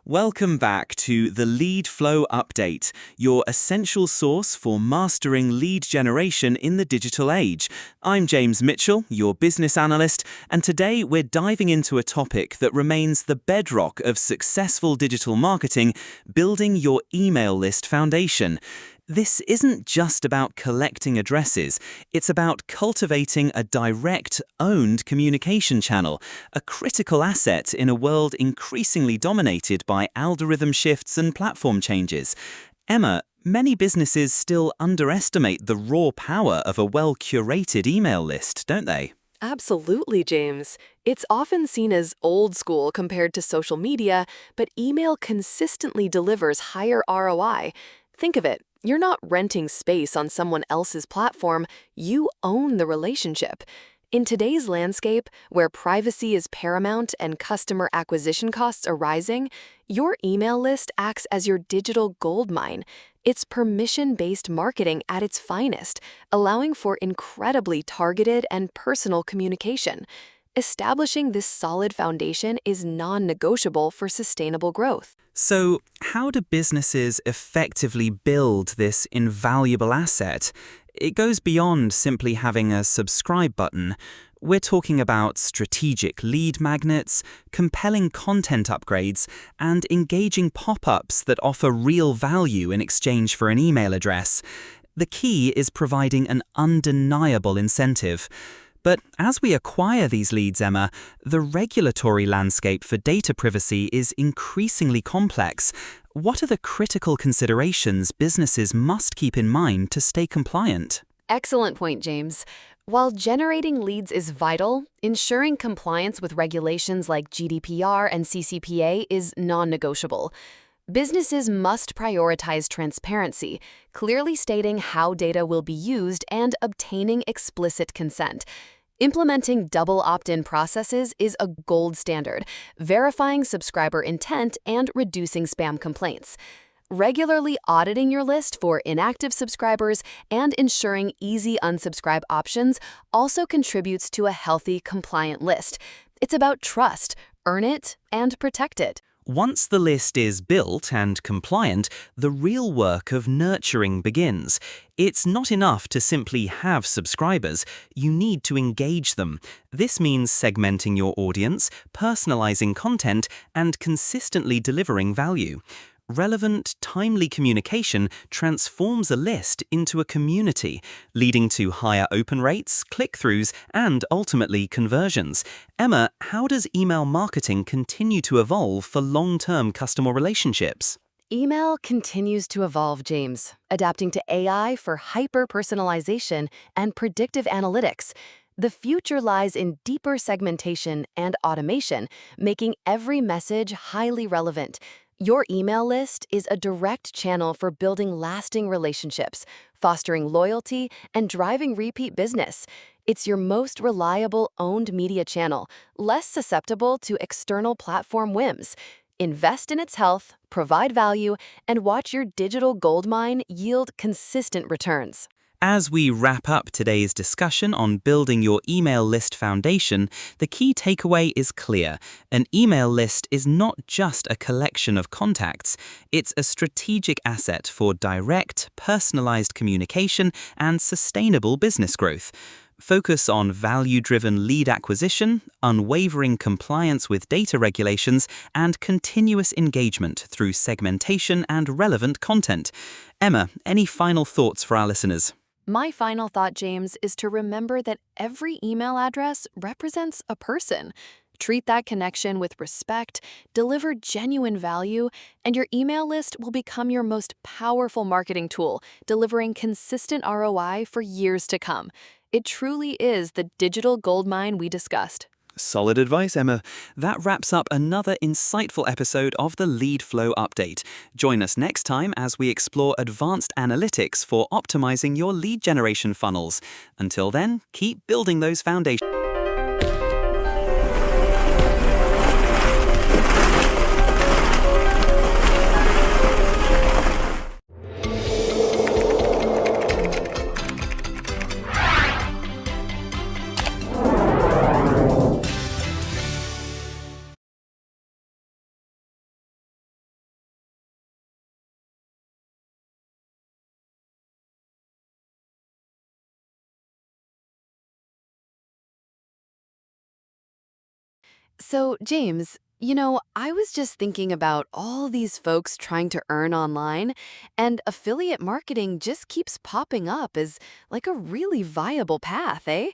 Welcome back to the Lead Flow Update, your essential source for mastering lead generation in the digital age. I'm James Mitchell, your business analyst, and today we're diving into a topic that remains the bedrock of successful digital marketing: building your email list foundation. This isn't just about collecting addresses, it's about cultivating a direct, owned communication channel, a critical asset in a world increasingly dominated by algorithm shifts and platform changes. Emma, many businesses still underestimate the raw power of a well-curated email list, don't they? Absolutely, James. It's often seen as old school compared to social media, but email consistently delivers higher ROI. Think of it. You're not renting space on someone else's platform, you own the relationship. In today's landscape, where privacy is paramount and customer acquisition costs are rising, your email list acts as your digital goldmine. It's permission-based marketing at its finest, allowing for incredibly targeted and personal communication. Establishing this solid foundation is non-negotiable for sustainable growth. So, how do businesses effectively build this invaluable asset? It goes beyond simply having a subscribe button. We're talking about strategic lead magnets, compelling content upgrades, and engaging pop-ups that offer real value in exchange for an email address. The key is providing an undeniable incentive. But as we acquire these leads, Emma, the regulatory landscape for data privacy is increasingly complex. What are the critical considerations businesses must keep in mind to stay compliant? Excellent point, James. While generating leads is vital, ensuring compliance with regulations like GDPR and CCPA is non-negotiable. Businesses must prioritize transparency, clearly stating how data will be used and obtaining explicit consent. Implementing double opt-in processes is a gold standard, verifying subscriber intent and reducing spam complaints. Regularly auditing your list for inactive subscribers and ensuring easy unsubscribe options also contributes to a healthy, compliant list. It's about trust, earn it, and protect it. Once the list is built and compliant, the real work of nurturing begins. It's not enough to simply have subscribers, you need to engage them. This means segmenting your audience, personalizing content, and consistently delivering value. Relevant, timely communication transforms a list into a community, leading to higher open rates, click-throughs, and ultimately conversions. Emma, how does email marketing continue to evolve for long-term customer relationships? Email continues to evolve, James, adapting to AI for hyper-personalization and predictive analytics. The future lies in deeper segmentation and automation, making every message highly relevant. Your email list is a direct channel for building lasting relationships, fostering loyalty, and driving repeat business. It's your most reliable owned media channel, less susceptible to external platform whims. Invest in its health, provide value, and watch your digital goldmine yield consistent returns. As we wrap up today's discussion on building your email list foundation, the key takeaway is clear. An email list is not just a collection of contacts, it's a strategic asset for direct, personalized communication and sustainable business growth. Focus on value-driven lead acquisition, unwavering compliance with data regulations, and continuous engagement through segmentation and relevant content. Emma, any final thoughts for our listeners? My final thought, James, is to remember that every email address represents a person. Treat that connection with respect, deliver genuine value, and your email list will become your most powerful marketing tool, delivering consistent ROI for years to come. It truly is the digital goldmine we discussed. Solid advice, Emma. That wraps up another insightful episode of the Lead Flow Update. Join us next time as we explore advanced analytics for optimizing your lead generation funnels. Until then, keep building those foundations. So, James, I was just thinking about all these folks trying to earn online, and affiliate marketing just keeps popping up as like a really viable path, eh?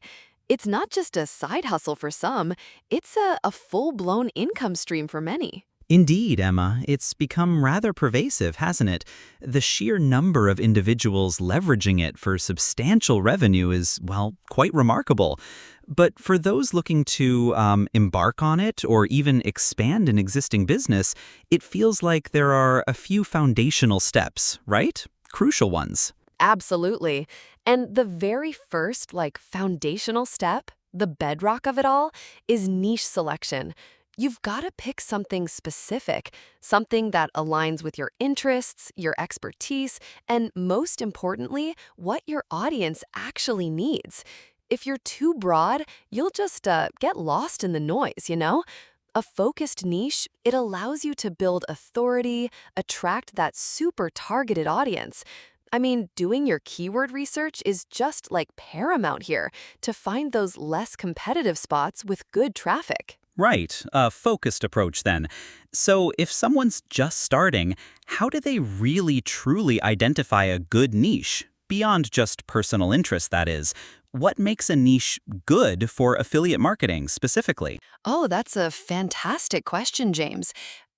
It's not just a side hustle for some, it's a full-blown income stream for many. Indeed, Emma, it's become rather pervasive, hasn't it? The sheer number of individuals leveraging it for substantial revenue is, well, quite remarkable. But for those looking to embark on it or even expand an existing business, it feels like there are a few foundational steps, right? Crucial ones. Absolutely. And the very first, foundational step, the bedrock of it all, is niche selection. You've got to pick something specific, something that aligns with your interests, your expertise, and most importantly, what your audience actually needs. If you're too broad, you'll just get lost in the noise. A focused niche, it allows you to build authority, attract that super targeted audience. I mean, doing your keyword research is just like paramount here to find those less competitive spots with good traffic. Right, a focused approach then. So if someone's just starting, how do they really truly identify a good niche? Beyond just personal interest, that is. What makes a niche good for affiliate marketing specifically? Oh, that's a fantastic question, James.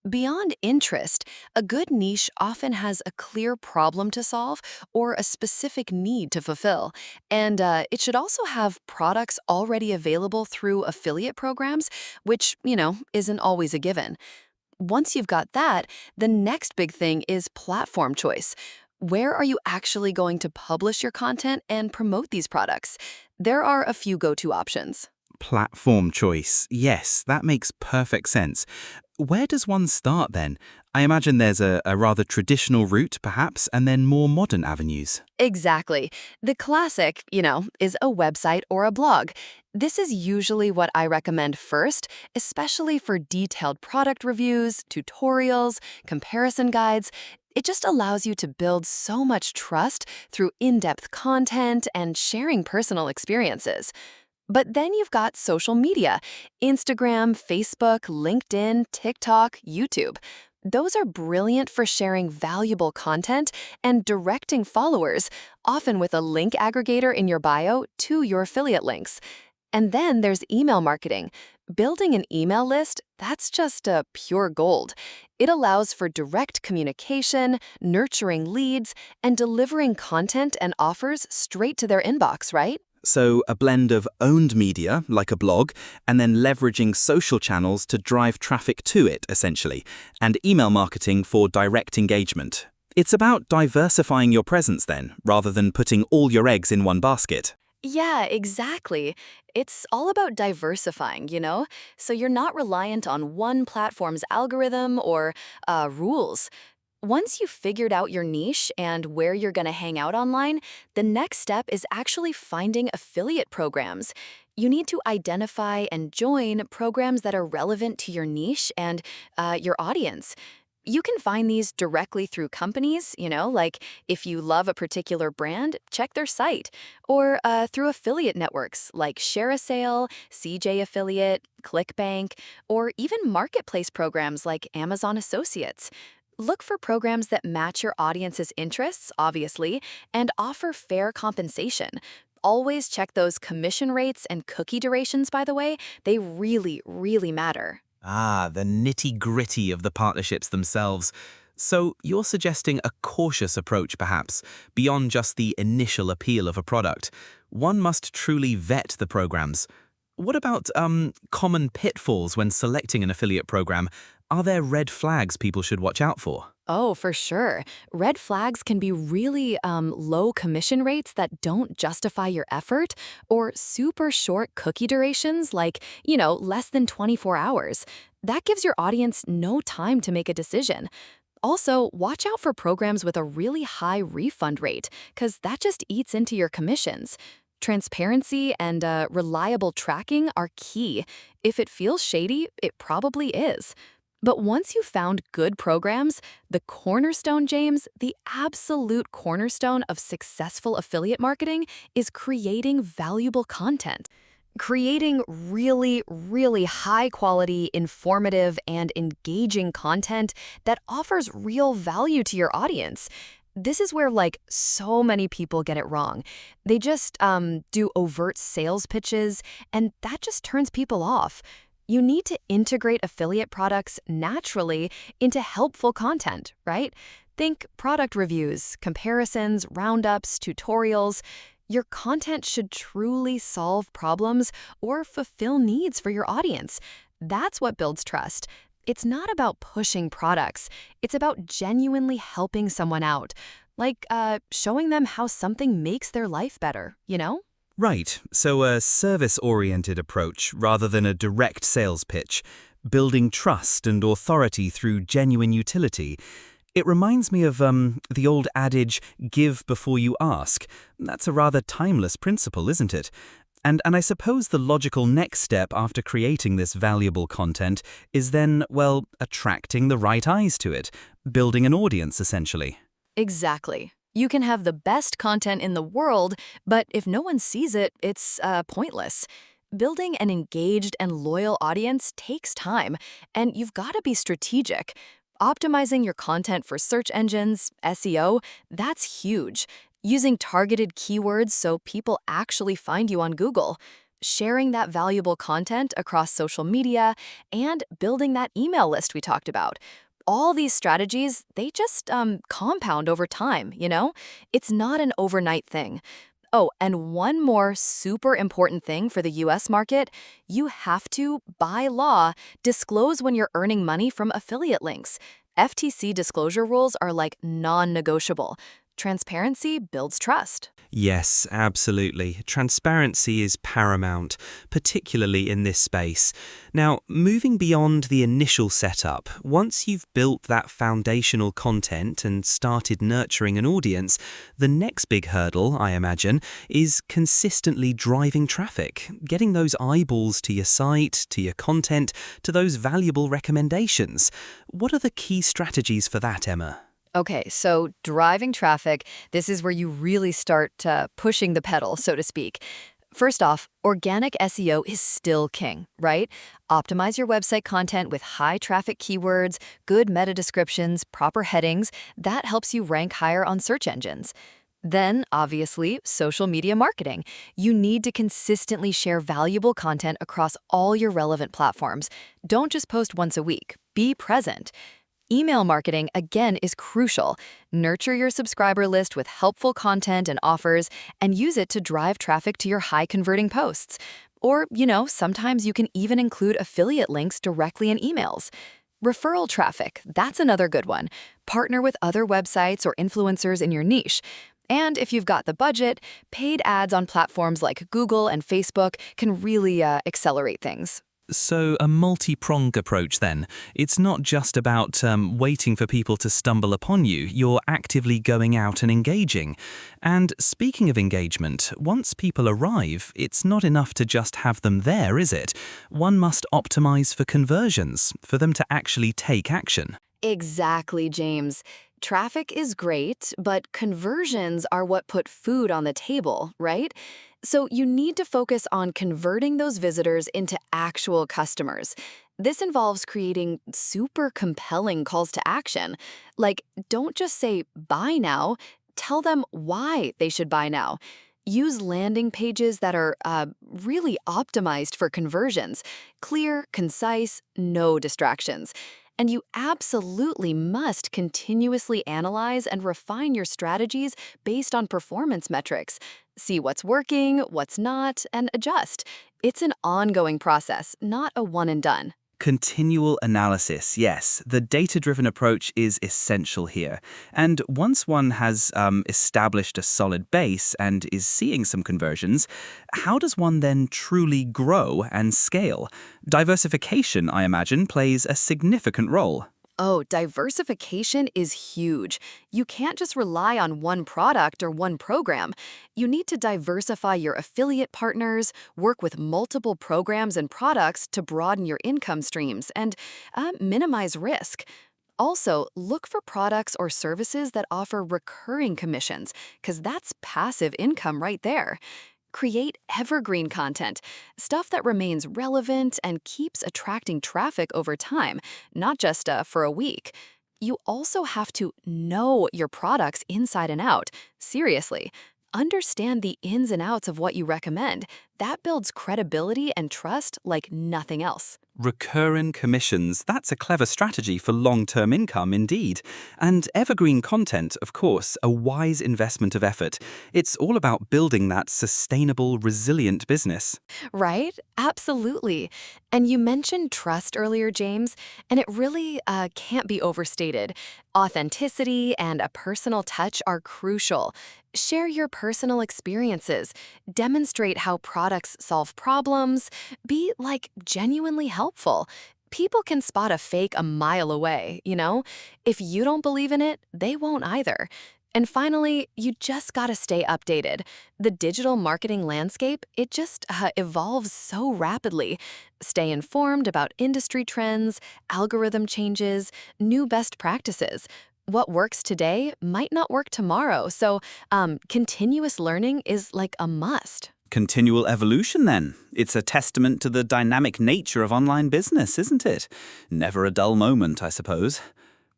Beyond interest, a good niche often has a clear problem to solve or a specific need to fulfill. And it should also have products already available through affiliate programs, which isn't always a given. Once you've got that, the next big thing is platform choice. Where are you actually going to publish your content and promote these products? There are a few go-to options. Platform choice. Yes, that makes perfect sense. Where does one start then? I imagine there's a rather traditional route, perhaps, and then more modern avenues. Exactly. The classic is a website or a blog. This is usually what I recommend first, especially for detailed product reviews, tutorials, comparison guides. It just allows you to build so much trust through in-depth content and sharing personal experiences. But then you've got social media: Instagram, Facebook, LinkedIn, TikTok, YouTube. Those are brilliant for sharing valuable content and directing followers, often with a link aggregator in your bio, to your affiliate links. And then there's email marketing. Building an email list, that's just pure gold. It allows for direct communication, nurturing leads, and delivering content and offers straight to their inbox, right? So, a blend of owned media, like a blog, and then leveraging social channels to drive traffic to it, essentially, and email marketing for direct engagement. It's about diversifying your presence then, rather than putting all your eggs in one basket. Yeah, exactly. It's all about diversifying, so you're not reliant on one platform's algorithm or rules. Once you've figured out your niche and where you're going to hang out online, the next step is actually finding affiliate programs. You need to identify and join programs that are relevant to your niche and your audience. You can find these directly through companies, like if you love a particular brand, check their site, or through affiliate networks like ShareASale, CJ Affiliate, ClickBank, or even marketplace programs like Amazon Associates. Look for programs that match your audience's interests, obviously, and offer fair compensation. Always check those commission rates and cookie durations, by the way. They really, really matter. Ah, the nitty-gritty of the partnerships themselves. So you're suggesting a cautious approach, perhaps, beyond just the initial appeal of a product. One must truly vet the programs. What about common pitfalls when selecting an affiliate program? Are there red flags people should watch out for? Oh, for sure. Red flags can be really low commission rates that don't justify your effort, or super short cookie durations, like less than 24 hours. That gives your audience no time to make a decision. Also, watch out for programs with a really high refund rate, because that just eats into your commissions. Transparency and reliable tracking are key. If it feels shady, it probably is. But once you've found good programs, the cornerstone, James, the absolute cornerstone of successful affiliate marketing is creating valuable content. Creating really, really high quality, informative, and engaging content that offers real value to your audience. This is where, like, so many people get it wrong. They just do overt sales pitches, and that just turns people off. You need to integrate affiliate products naturally into helpful content, right? Think product reviews, comparisons, roundups, tutorials. Your content should truly solve problems or fulfill needs for your audience. That's what builds trust. It's not about pushing products. It's about genuinely helping someone out, like showing them how something makes their life better, you know? Right, so a service-oriented approach rather than a direct sales pitch, building trust and authority through genuine utility. It reminds me of the old adage, give before you ask. That's a rather timeless principle, isn't it? And I suppose the logical next step after creating this valuable content is then, well, attracting the right eyes to it, building an audience, essentially. Exactly. You can have the best content in the world, but if no one sees it, it's pointless. Building an engaged and loyal audience takes time, and you've got to be strategic. Optimizing your content for search engines, SEO, that's huge. Using targeted keywords so people actually find you on Google. Sharing that valuable content across social media, and building that email list we talked about. All these strategies, they just compound over time, you know? It's not an overnight thing. Oh, and one more super important thing for the US market, you have to, by law, disclose when you're earning money from affiliate links. FTC disclosure rules are like non-negotiable. Transparency builds trust. Yes, absolutely. Transparency is paramount, particularly in this space. Now, moving beyond the initial setup, once you've built that foundational content and started nurturing an audience, the next big hurdle, I imagine, is consistently driving traffic, getting those eyeballs to your site, to your content, to those valuable recommendations. What are the key strategies for that, Emma? Okay, so driving traffic, this is where you really start pushing the pedal, so to speak. First off, organic SEO is still king, right? Optimize your website content with high traffic keywords, good meta descriptions, proper headings. That helps you rank higher on search engines. Then, obviously, social media marketing. You need to consistently share valuable content across all your relevant platforms. Don't just post once a week. Be present. Email marketing, again, is crucial. Nurture your subscriber list with helpful content and offers, and use it to drive traffic to your high-converting posts. Or, sometimes you can even include affiliate links directly in emails. Referral traffic, that's another good one. Partner with other websites or influencers in your niche. And if you've got the budget, paid ads on platforms like Google and Facebook can really accelerate things. So a multi-pronged approach then. It's not just about waiting for people to stumble upon you, you're actively going out and engaging. And speaking of engagement, once people arrive, it's not enough to just have them there, is it? One must optimize for conversions, for them to actually take action. Exactly, James. Traffic is great, but conversions are what put food on the table, right? So you need to focus on converting those visitors into actual customers. This involves creating super compelling calls to action. Like, don't just say, buy now, tell them why they should buy now. Use landing pages that are really optimized for conversions. Clear, concise, no distractions. And you absolutely must continuously analyze and refine your strategies based on performance metrics. See what's working, what's not, and adjust. It's an ongoing process, not a one and done. Continual analysis, yes. The data-driven approach is essential here. And once one has established a solid base and is seeing some conversions, how does one then truly grow and scale? Diversification, I imagine, plays a significant role. Oh, diversification is huge. You can't just rely on one product or one program. You need to diversify your affiliate partners, work with multiple programs and products to broaden your income streams, and minimize risk. Also, look for products or services that offer recurring commissions, because that's passive income right there. Create evergreen content, stuff that remains relevant and keeps attracting traffic over time, not just for a week. You also have to know your products inside and out. Seriously, understand the ins and outs of what you recommend. That builds credibility and trust like nothing else. Recurring commissions, that's a clever strategy for long-term income indeed. And evergreen content, of course, a wise investment of effort. It's all about building that sustainable, resilient business. Right? Absolutely. And you mentioned trust earlier, James, and it really can't be overstated. Authenticity and a personal touch are crucial. Share your personal experiences, demonstrate how products solve problems, be like genuinely helpful. People can spot a fake a mile away, you know? If you don't believe in it, they won't either. And finally, you just gotta stay updated. The digital marketing landscape, it just evolves so rapidly. Stay informed about industry trends, algorithm changes, new best practices. What works today might not work tomorrow, so continuous learning is like a must. Continual evolution, then. It's a testament to the dynamic nature of online business, isn't it? Never a dull moment, I suppose.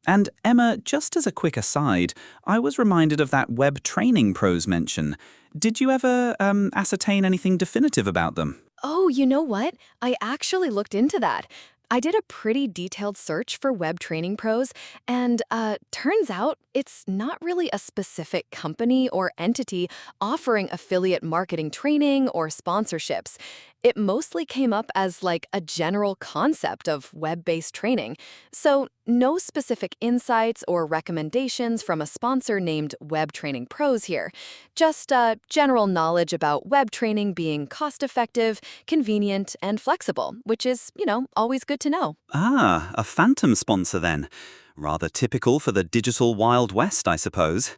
And Emma, just as a quick aside, I was reminded of that web training pros mention. Did you ever ascertain anything definitive about them? Oh, you know what? I actually looked into that. I did a pretty detailed search for web training pros, and turns out it's not really a specific company or entity offering affiliate marketing training or sponsorships. It mostly came up as like a general concept of web-based training. So, no specific insights or recommendations from a sponsor named Web Training Pros here. Just general knowledge about web training being cost-effective, convenient, and flexible, which is, always good to know. Ah, a phantom sponsor then. Rather typical for the digital Wild West, I suppose.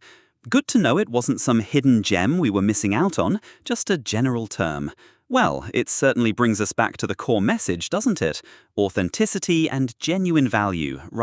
Good to know it wasn't some hidden gem we were missing out on, just a general term. Well, it certainly brings us back to the core message, doesn't it? Authenticity and genuine value, rather